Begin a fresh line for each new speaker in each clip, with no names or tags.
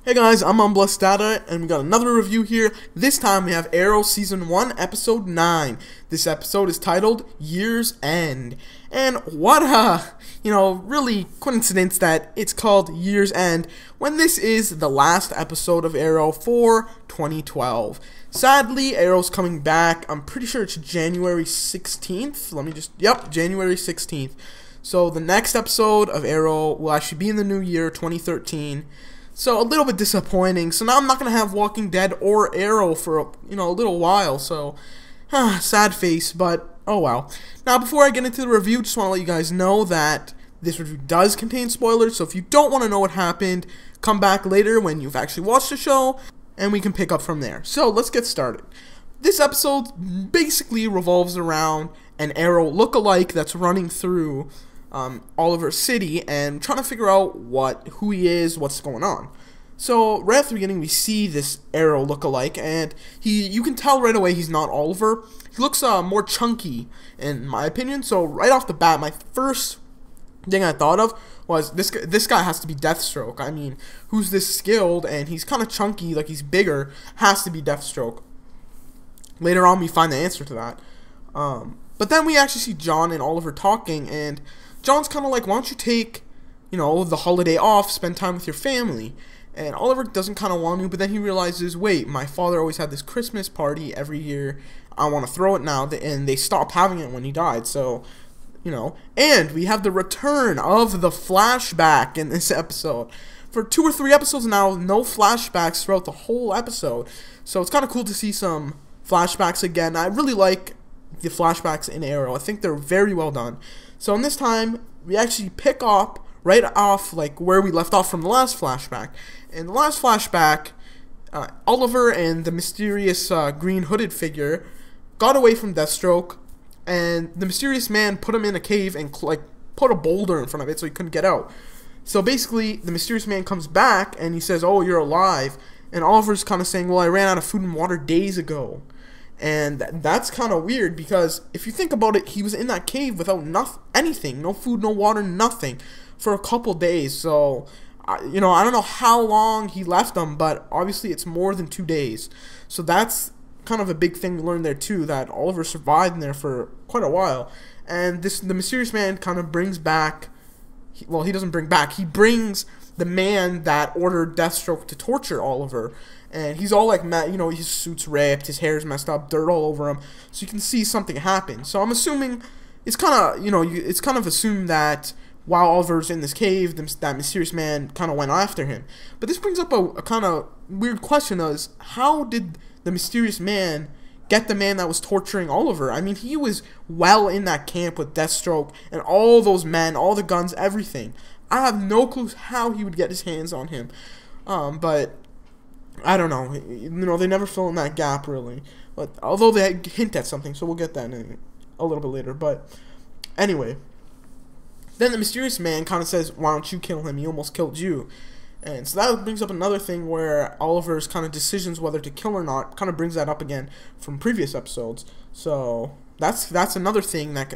Hey guys, I'm Unblessed Data, and we got another review here. This time we have Arrow Season 1, Episode 9. This episode is titled Year's End. And what a, really coincidence that it's called Year's End when this is the last episode of Arrow for 2012. Sadly, Arrow's coming back. I'm pretty sure it's January 16th. January 16th. So the next episode of Arrow will actually be in the new year, 2013. So a little bit disappointing. So now I'm not going to have Walking Dead or Arrow for a little while. So sad face, but oh well. Now before I get into the review, just want to let you guys know that this review does contain spoilers. So if you don't want to know what happened, come back later when you've actually watched the show and we can pick up from there. So let's get started. This episode basically revolves around an Arrow look-alike that's running through Oliver City and trying to figure out who he is, what's going on. So right at the beginning we see this Arrow look-alike, and you can tell right away he's not Oliver. He looks more chunky in my opinion. So right off the bat, my first thing I thought of was this guy has to be Deathstroke. I mean, who's this skilled and he's kind of chunky, like he's bigger, has to be Deathstroke. Later on we find the answer to that. But then we actually see John and Oliver talking, and John's kind of like, why don't you take, the holiday off, spend time with your family? And Oliver doesn't kind of want to, but then he realizes, wait, my father always had this Christmas party every year. I want to throw it now, and they stopped having it when he died, so, And we have the return of the flashback in this episode. For 2 or 3 episodes now, no flashbacks throughout the whole episode. So it's kind of cool to see some flashbacks again. I really like the flashbacks in Arrow. I think they're very well done. So in this time, we actually pick up right off like where we left off from the last flashback. In the last flashback, Oliver and the mysterious green hooded figure got away from Deathstroke, and the mysterious man put him in a cave and put a boulder in front of it so he couldn't get out. So basically, the mysterious man comes back and he says, "Oh, you're alive." And Oliver's kind of saying, "Well, I ran out of food and water days ago." And that's kind of weird, because if you think about it, he was in that cave without anything, no food, no water, nothing, for a couple days. So, I don't know how long he left them, but obviously it's more than 2 days. So that's kind of a big thing to learn there too, that Oliver survived in there for quite a while. And the mysterious man kind of brings back, he doesn't bring back, he brings the man that ordered Deathstroke to torture Oliver. And he's all like, his suit's ripped, his hair's messed up, dirt all over him. So you can see something happen. So I'm assuming, it's kind of assumed that while Oliver's in this cave, that mysterious man kind of went after him. But this brings up a kind of weird question, is how did the mysterious man get the man that was torturing Oliver? I mean, he was well in that camp with Deathstroke and all those men, all the guns, everything. I have no clue how he would get his hands on him. But I don't know. They never fill in that gap, really. But although they hint at something, so we'll get that in a little bit later. But anyway, then the mysterious man kind of says, "Why don't you kill him? He almost killed you." And so that brings up another thing where Oliver's kind of decisions whether to kill or not kind of brings that up again from previous episodes. So that's another thing that,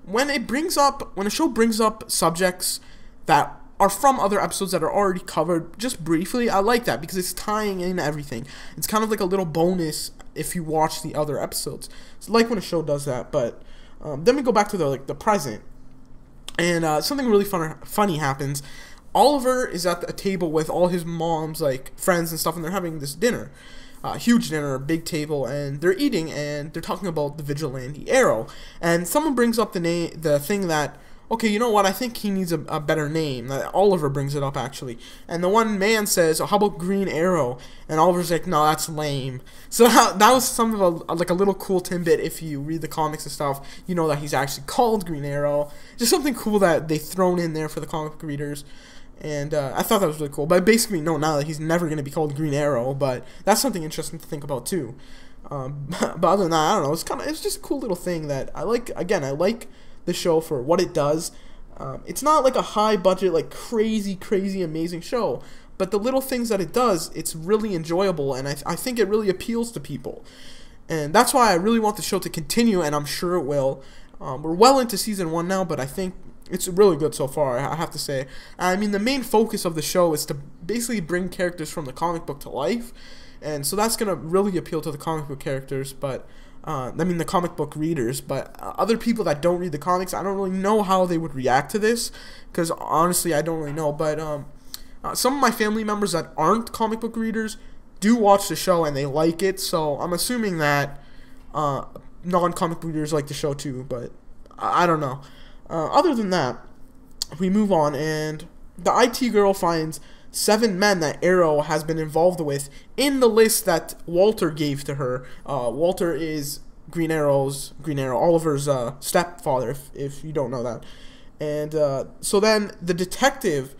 when a show brings up subjects that are from other episodes that are already covered just briefly, I like that, because it's tying in everything. It's kind of like a little bonus if you watch the other episodes. It's like when a show does that. But then we go back to the present, and something really funny happens. Oliver is at a table with all his mom's friends and stuff, and they're having this dinner, huge dinner, big table, and they're eating, and they're talking about the vigilante Arrow, and someone brings up the thing that, okay, you know what, I think he needs a better name. Oliver brings it up, actually. And the one man says, "Oh, how about Green Arrow?" And Oliver's like, "No, that's lame." So that was some of a little cool tidbit. If you read the comics and stuff, you know that he's actually called Green Arrow. Just something cool that they thrown in there for the comic book readers. And I thought that was really cool. But I basically know now that he's never going to be called Green Arrow. But that's something interesting to think about, too. But other than that, I don't know. It's just a cool little thing that I like. Again, I like the show for what it does. It's not like a high budget, crazy amazing show, but the little things that it does, it's really enjoyable, and I think it really appeals to people, and that's why I really want the show to continue, and I'm sure it will. We're well into season 1 now, but I think it's really good so far, I have to say. I mean, the main focus of the show is to basically bring characters from the comic book to life, and so that's gonna really appeal to the comic book characters, but the comic book readers. But other people that don't read the comics, I don't really know how they would react to this, because honestly, I don't really know. But some of my family members that aren't comic book readers do watch the show and they like it, so I'm assuming that non-comic book readers like the show too, but I don't know. Other than that, we move on, and the IT girl finds 7 men that Arrow has been involved with in the list that Walter gave to her. Walter is Green Arrow, Oliver's stepfather, if you don't know that. And so then the detective,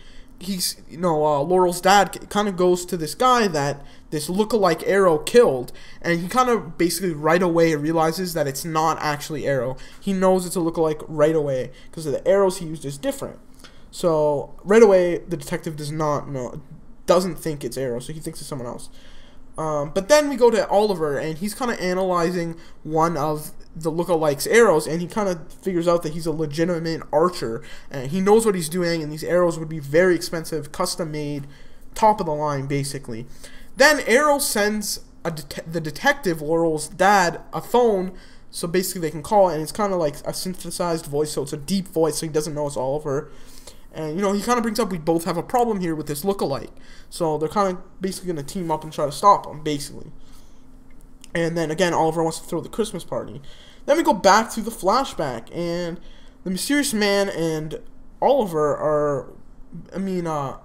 Laurel's dad kind of goes to this guy that this lookalike Arrow killed, and he kind of basically right away realizes that it's not actually Arrow. He knows it's a lookalike right away because of the arrows he used is different. So right away, the detective doesn't think it's Arrow, so he thinks it's someone else. But then we go to Oliver, and he's kind of analyzing one of the lookalike's arrows, and he kind of figures out that he's a legitimate archer, and he knows what he's doing, and these arrows would be very expensive, custom-made, top of the line, basically. Then Arrow sends the detective, Laurel's dad, a phone, so basically they can call, and it's kind of like a synthesized voice, so it's a deep voice, so he doesn't know it's Oliver. And, he kind of brings up we both have a problem here with this lookalike. So they're kind of basically going to team up and try to stop him, basically. And then, again, Oliver wants to throw the Christmas party. Then we go back to the flashback, and the mysterious man and Oliver are, the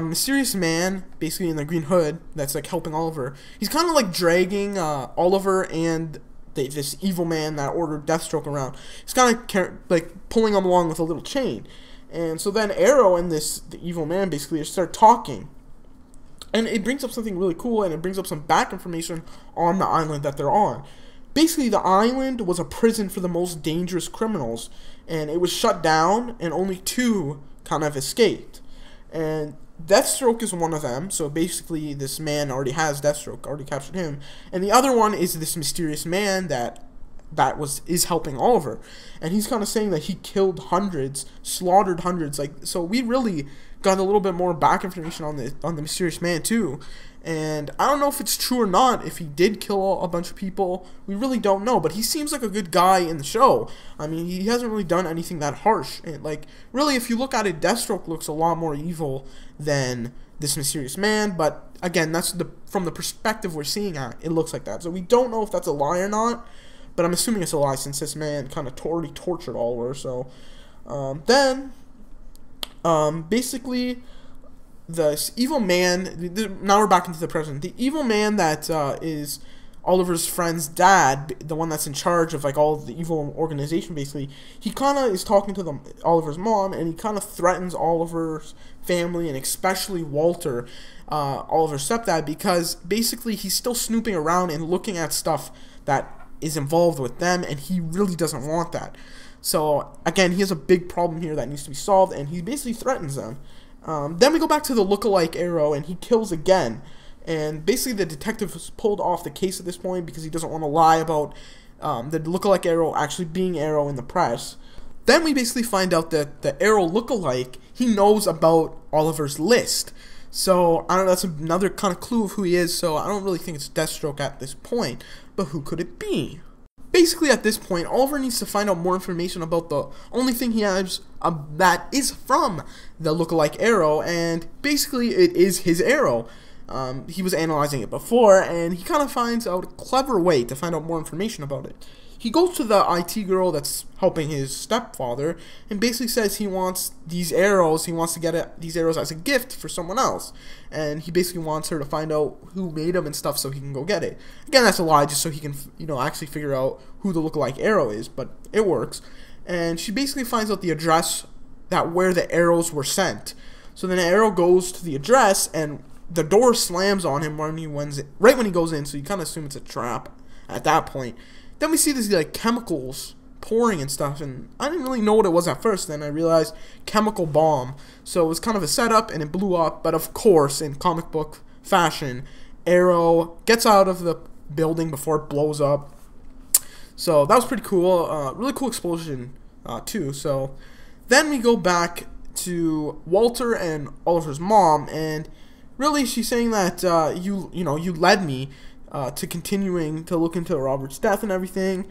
mysterious man, basically in the green hood, that's, like, helping Oliver, he's kind of, like, dragging Oliver and this evil man that ordered Deathstroke around. He's kind of like pulling him along with a little chain, and so then Arrow and the evil man basically start talking, and it brings up something really cool, and it brings up some back information on the island that they're on. Basically, the island was a prison for the most dangerous criminals, and it was shut down, and only 2 kind of escaped, and Deathstroke is one of them, so basically this man already has Deathstroke, already captured him, and the other one is this mysterious man that is helping Oliver, and he's kind of saying that he killed hundreds, slaughtered hundreds, so we really got a little bit more back information on the mysterious man too. And I don't know if it's true or not, if he did kill a bunch of people. We really don't know, but he seems like a good guy in the show. I mean, he hasn't really done anything that harsh. And, really, if you look at it, Deathstroke looks a lot more evil than this mysterious man. But, again, that's from the perspective we're seeing at. It looks like that. So we don't know if that's a lie or not, but I'm assuming it's a lie since this man kind of already tortured Oliver. So, basically, the evil man, now we're back into the present. The evil man that is Oliver's friend's dad, the one that's in charge of all of the evil organization, basically, he kind of is talking to Oliver's mom, and he kind of threatens Oliver's family, and especially Walter, Oliver's stepdad, because basically he's still snooping around and looking at stuff that is involved with them, and he really doesn't want that. So, again, he has a big problem here that needs to be solved, and he basically threatens them. Then we go back to the lookalike Arrow, and he kills again. And basically the detective has pulled off the case at this point because he doesn't want to lie about the lookalike Arrow actually being Arrow in the press. Then we basically find out that the Arrow lookalike, he knows about Oliver's list. So, I don't know, that's another kind of clue of who he is, so I don't really think it's Deathstroke at this point. But who could it be? Basically, at this point, Oliver needs to find out more information about the only thing he has that is from the lookalike Arrow, and basically it is his arrow. He was analyzing it before, and he kind of finds out a clever way to find out more information about it. He goes to the IT girl that's helping his stepfather, and basically says he wants these arrows, he wants to get these arrows as a gift for someone else. And he basically wants her to find out who made them and stuff so he can go get it. Again, that's a lie, just so he can, actually figure out who the lookalike Arrow is, but it works. And she basically finds out the address where the arrows were sent. So then Arrow goes to the address, and the door slams on him right when he goes in, so you kind of assume it's a trap at that point. Then we see these chemicals pouring and stuff, and I didn't really know what it was at first. Then I realized chemical bomb. So it was kind of a setup, and it blew up. But of course, in comic book fashion, Arrow gets out of the building before it blows up. So that was pretty cool. Really cool explosion too. So then we go back to Walter and Oliver's mom, and really she's saying that you led me to continuing to look into Robert's death and everything.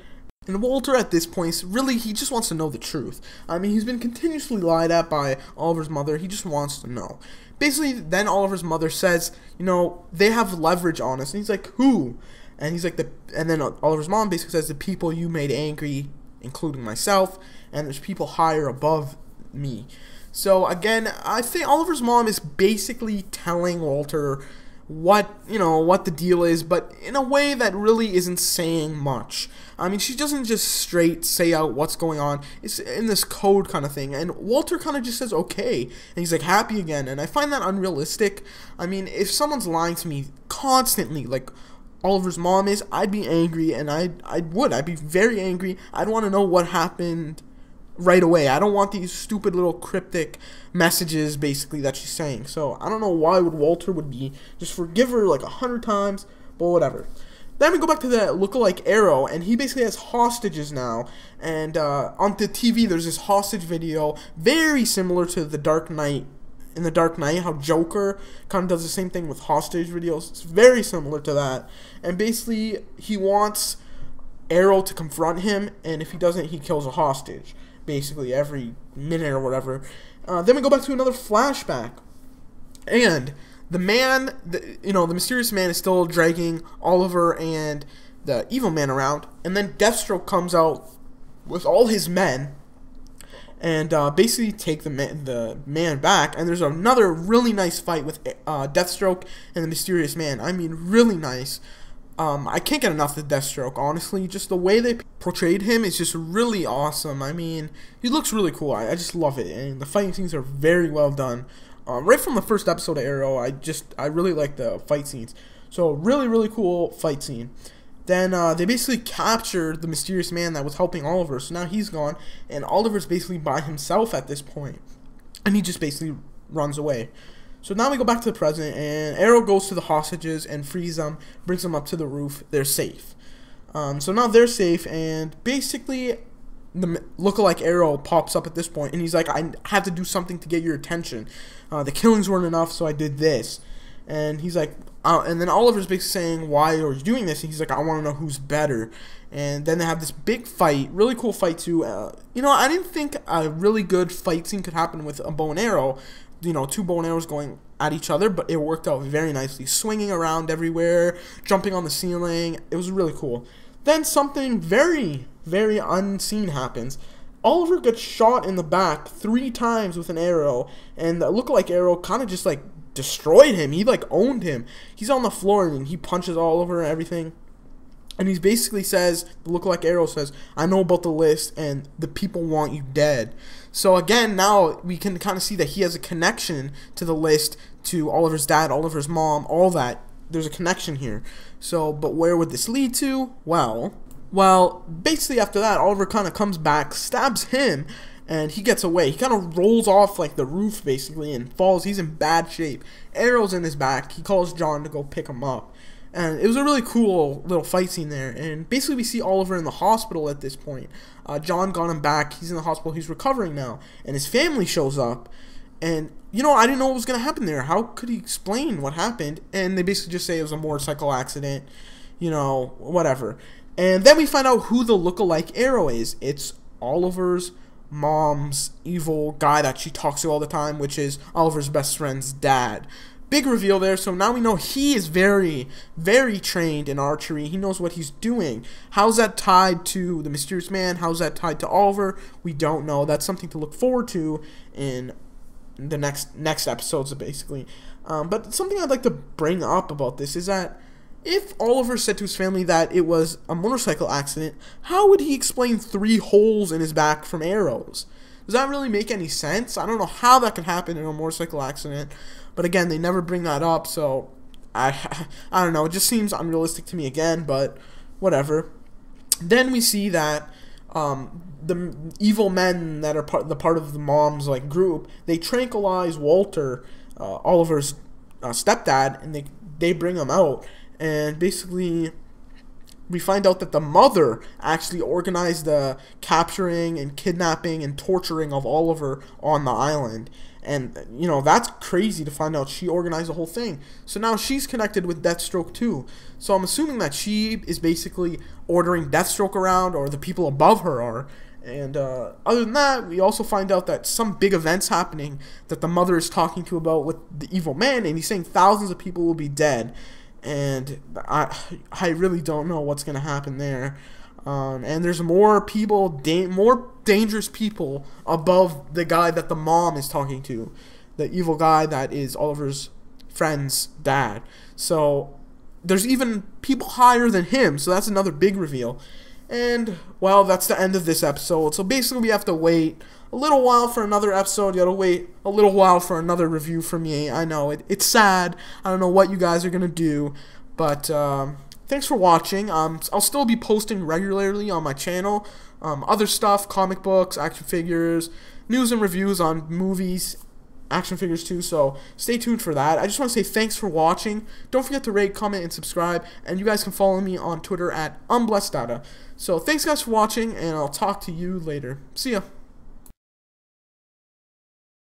And Walter at this point, really, he just wants to know the truth. I mean, he's been continuously lied at by Oliver's mother. He just wants to know. Basically, then Oliver's mother says, they have leverage on us. And he's like, who? And he's like, and then Oliver's mom basically says, the people you made angry, including myself, and there's people higher above me. So again, I think Oliver's mom is basically telling Walter what the deal is, but in a way that really isn't saying much. I mean, she doesn't just straight say out what's going on. It's in this code kind of thing, and Walter kind of just says okay, and he's like happy again, and I find that unrealistic. I mean, if someone's lying to me constantly, like Oliver's mom is, I'd be angry, and I'd be very angry. I'd want to know what happened right away. I don't want these stupid little cryptic messages basically that she's saying. So I don't know why Walter would be just forgive her like 100 times, but whatever. Then we go back to the lookalike Arrow, and he basically has hostages now. And on the TV, there's this hostage video very similar to The Dark Knight. In The Dark Knight, how Joker kind of does the same thing with hostage videos. It's very similar to that. And basically, he wants Arrow to confront him, and if he doesn't, he kills a hostage. Basically, every minute or whatever. Then we go back to another flashback. And the man, the mysterious man is still dragging Oliver and the evil man around. And then Deathstroke comes out with all his men and basically take the man back. And there's another really nice fight with Deathstroke and the mysterious man. I mean, really nice. I can't get enough of Deathstroke, honestly. Just the way they portrayed him is just really awesome. I mean, he looks really cool. I just love it. And the fighting scenes are very well done. Right from the first episode of Arrow, I really like the fight scenes. So, really, really cool fight scene. Then they basically captured the mysterious man that was helping Oliver. So now he's gone, and Oliver's basically by himself at this point. And he just basically runs away. So now we go back to the present, and Arrow goes to the hostages and frees them, brings them up to the roof. They're safe. So now they're safe, and basically the lookalike Arrow pops up at this point, and he's like, I had to do something to get your attention. The killings weren't enough, so I did this. And he's like, and then Oliver's basically saying, why are you doing this? And he's like, I want to know who's better. And then they have this big fight, really cool fight too. I didn't think a really good fight scene could happen with a bow and arrow. Two bow and arrows going at each other, but it worked out very nicely. Swinging around everywhere, jumping on the ceiling. It was really cool. Then something very, very unseen happens. Oliver gets shot in the back 3 times with an arrow, and the lookalike Arrow kind of just like destroyed him. He like owned him. He's on the floor and he punches Oliver and everything. And he basically says, the lookalike Arrow says, I know about the list and the people want you dead. So again, now we can kind of see that he has a connection to the list, to Oliver's dad, Oliver's mom, all that. There's a connection here. So, but where would this lead to? Well, basically after that, Oliver kind of comes back, stabs him, and he gets away. He kind of rolls off like the roof basically and falls. He's in bad shape. Arrow's in his back. He calls John to go pick him up. And it was a really cool little fight scene there. And basically we see Oliver in the hospital at this point. John got him back. He's in the hospital. He's recovering now. And his family shows up. And, I didn't know what was going to happen there. How could he explain what happened? And they basically just say it was a motorcycle accident. Whatever. And then we find out who the lookalike Arrow is. It's Oliver's mom's evil guy that she talks to all the time, which is Oliver's best friend's dad. Big reveal there. So now we know he is very, very trained in archery. He knows what he's doing. How's that tied to the mysterious man? How's that tied to Oliver? We don't know. That's something to look forward to in the next episodes, basically. But something I'd like to bring up about this is that if Oliver said to his family that it was a motorcycle accident, how would he explain 3 holes in his back from arrows? Does that really make any sense? I don't know how that could happen in a motorcycle accident. But again, they never bring that up, so I don't know. It just seems unrealistic to me again, but whatever. Then we see that the evil men that are part of the mom's group, they tranquilize Walter, Oliver's stepdad, and they bring him out. And basically, we find out that the mother actually organized the capturing and kidnapping and torturing of Oliver on the island. And, you know, that's crazy to find out she organized the whole thing. So now she's connected with Deathstroke too. So I'm assuming that she is basically ordering Deathstroke around, or the people above her are. And other than that, we also find out that some big event's happening that the mother is talking to about with the evil man, and he's saying thousands of people will be dead. And I really don't know what's going to happen there. And there's more people, more dangerous people above the guy that the mom is talking to, the evil guy that is Oliver's friend's dad. So there's even people higher than him, so that's another big reveal. And, well, that's the end of this episode. So basically we have to wait a little while for another episode. You gotta wait a little while for another review from me. I know, it's sad. I don't know what you guys are gonna do. But, thanks for watching. I'll still be posting regularly on my channel. Other stuff, comic books, action figures, news and reviews on movies, action figures too, so stay tuned for that. I just want to say thanks for watching. Don't forget to rate, comment, and subscribe, and you guys can follow me on Twitter at unblesseddata. So thanks guys for watching, and I'll talk to you later. See ya.